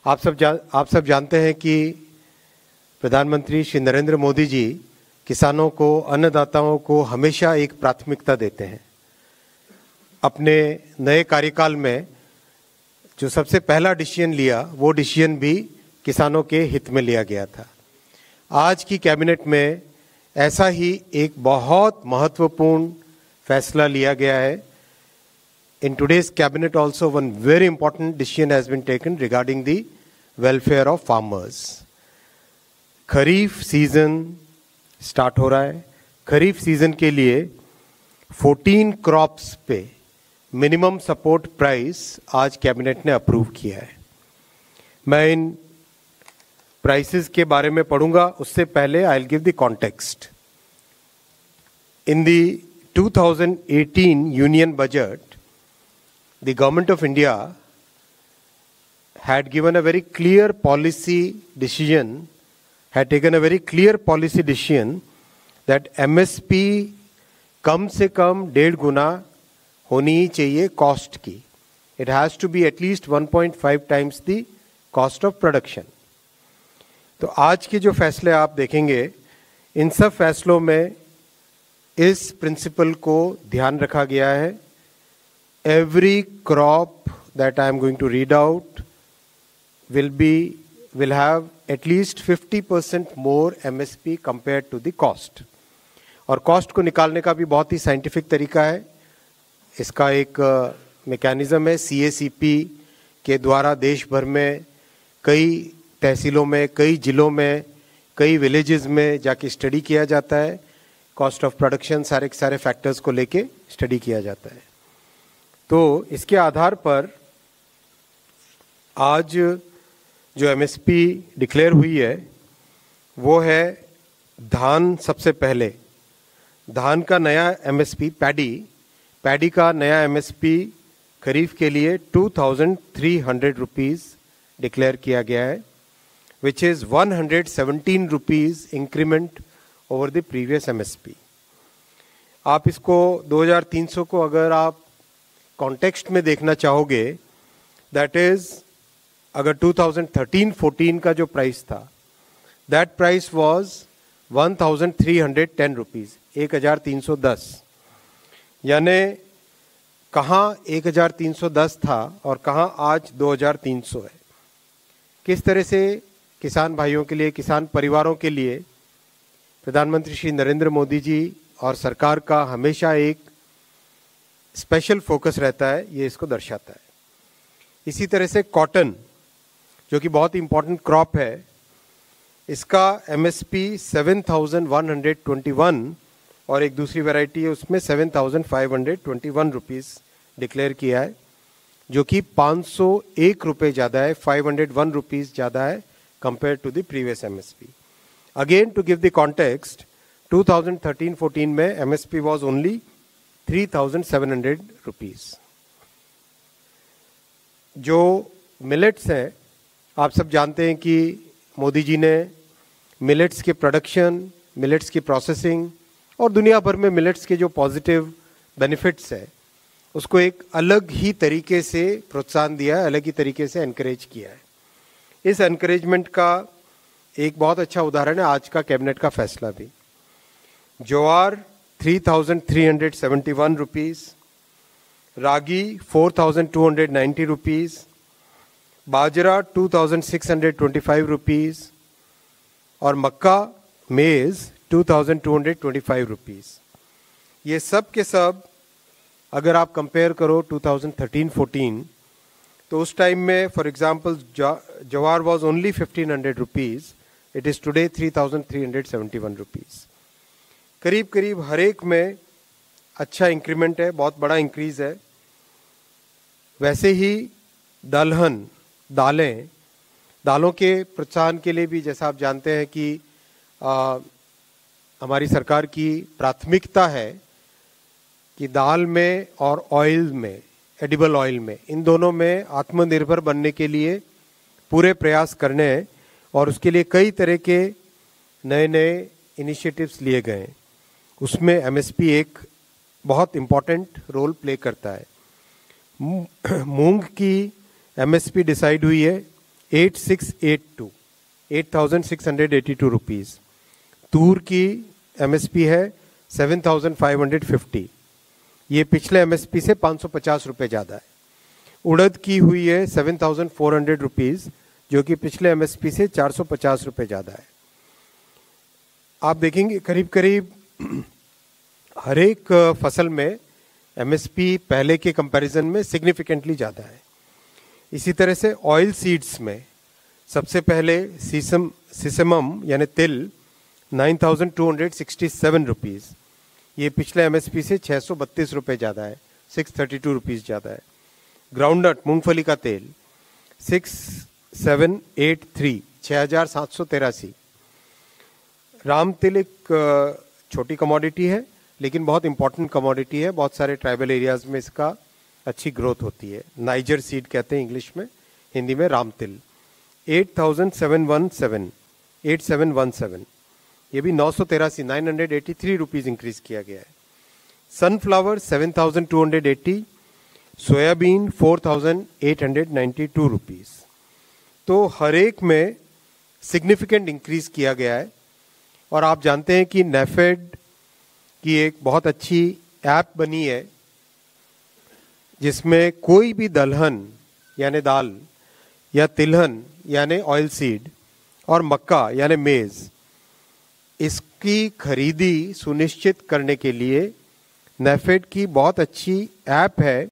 आप सब जानते हैं कि प्रधानमंत्री श्री नरेंद्र मोदी जी किसानों को, अन्नदाताओं को हमेशा एक प्राथमिकता देते हैं। अपने नए कार्यकाल में जो सबसे पहला डिसीजन लिया, वो डिसीजन भी किसानों के हित में लिया गया था। आज की कैबिनेट में ऐसा ही एक बहुत महत्वपूर्ण फैसला लिया गया है। In today's cabinet also one very important decision has been taken regarding the welfare of farmers. Kharif season start हो रहा है। खरीफ सीजन के लिए 14 क्रॉप्स पे मिनिमम सपोर्ट प्राइस आज कैबिनेट ने अप्रूव किया है। मैं इन प्राइसेस के बारे में पढ़ूंगा, उससे पहले I will give the context. In the 2018 union budget, the Government of India had given a very clear policy decision, had taken a very clear policy decision that MSP कम से कम 1.5 गुना होनी ही चाहिए कॉस्ट की। It has to be at least 1.5 times the cost of production. तो आज के जो फैसले आप देखेंगे, इन सब फैसलों में इस प्रिंसिपल को ध्यान रखा गया है। Every crop that I am going to read out will have at least 50% more MSP compared to the cost. और कॉस्ट को निकालने का भी बहुत ही साइंटिफिक तरीका है। इसका एक मैकेनिज्म है। CACP के द्वारा देश भर में कई तहसीलों में, कई जिलों में, कई विलेजेस में जाके स्टडी किया जाता है। कॉस्ट ऑफ प्रोडक्शन सारे के सारे फैक्टर्स को लेके स्टडी किया जाता है। तो इसके आधार पर आज जो MSP डिक्लेयर हुई है वो है धान। सबसे पहले धान का नया MSP, पैडी का नया MSP खरीफ के लिए 2300 रुपीज़ डिक्लेयर किया गया है, which is 117 rupees increment over the previous MSP। आप इसको 2300 को अगर आप कॉन्टेक्स्ट में देखना चाहोगे, दैट इज अगर 2013-14 का जो प्राइस था, दैट प्राइस वाज 1310 रुपीज़, 1310। यानी कहाँ 1310 था और कहाँ आज 2300 है। किस तरह से किसान भाइयों के लिए, किसान परिवारों के लिए प्रधानमंत्री श्री नरेंद्र मोदी जी और सरकार का हमेशा एक स्पेशल फोकस रहता है, ये इसको दर्शाता है। इसी तरह से कॉटन, जो कि बहुत इंपॉर्टेंट क्रॉप है, इसका MSP 7121 और एक दूसरी वैरायटी है उसमें 7521 रुपीज़ डिक्लेयर किया है, जो कि 501 रुपये ज़्यादा है, 501 रुपीज़ ज़्यादा है compare to the previous MSP। Again to give the context, 2013-14 में MSP वॉज ओनली 3700 रुपीज़। जो मिलेट्स हैं, आप सब जानते हैं कि मोदी जी ने मिलेट्स के प्रोडक्शन, मिलेट्स की प्रोसेसिंग और दुनिया भर में मिलेट्स के जो पॉजिटिव बेनिफिट्स है, उसको एक अलग ही तरीके से प्रोत्साहन दिया है, अलग ही तरीके से एनकरेज किया है। इस एनकरेजमेंट का एक बहुत अच्छा उदाहरण है आज का कैबिनेट का फैसला भी। ज्वार 3371 रुपीज़, रागी 4290 रुपीज़, बाजरा 2625 रुपीज़ और मक्का, मेज़ 2225 रुपीज़। ये सब के सब अगर आप कंपेयर करो 2013-14, तो उस टाइम में for example jowar was only 1500 rupees, it is today 3371 rupees. करीब करीब हर एक में अच्छा इंक्रीमेंट है, बहुत बड़ा इंक्रीज है। वैसे ही दलहन, दालों के प्रोत्साहन के लिए भी, जैसा आप जानते हैं कि हमारी सरकार की प्राथमिकता है कि दाल में और ऑयल में, एडिबल ऑयल में, इन दोनों में आत्मनिर्भर बनने के लिए पूरे प्रयास करने हैं और उसके लिए कई तरह के नए नए इनिशिएटिव्स लिए गए हैं। उसमें MSP एक बहुत इम्पॉर्टेंट रोल प्ले करता है। मूंग की MSP डिसाइड हुई है 8682, 8682 रुपीज़। तूर की एमएसपी है 7550, ये पिछले एमएसपी से 550 रुपये ज़्यादा है। उड़द की हुई है 7400 रुपीज़, जो कि पिछले एमएसपी से 450 रुपये ज़्यादा है। आप देखेंगे करीब करीब हर एक फसल में एमएसपी पहले के कंपैरिजन में सिग्निफिकेंटली ज़्यादा है। इसी तरह से ऑयल सीड्स में सबसे पहले सीसमम यानी तिल 9267 रुपीज़, ये पिछले एमएसपी से 632 रुपये ज़्यादा है, 632 रुपीज़ ज़्यादा है। ग्राउंडनट मूंगफली का तेल 6783, 6783। राम तिल एक छोटी कमोडिटी है लेकिन बहुत इंपॉर्टेंट कमोडिटी है, बहुत सारे ट्राइबल एरियाज़ में इसका अच्छी ग्रोथ होती है। नाइजर सीड कहते हैं इंग्लिश में, हिंदी में राम तिल 8717, ये भी 983 रुपीज़ इंक्रीज किया गया है। Sunflower 7280, soybean 4892 rupees. तो हर एक में सिग्निफिकेंट इंक्रीज किया गया है। और आप जानते हैं कि नेफेड की एक बहुत अच्छी ऐप बनी है जिसमें कोई भी दलहन यानी दाल या तिलहन यानी ऑयल सीड और मक्का यानी मेज़, इसकी खरीदी सुनिश्चित करने के लिए नेफेड की बहुत अच्छी ऐप है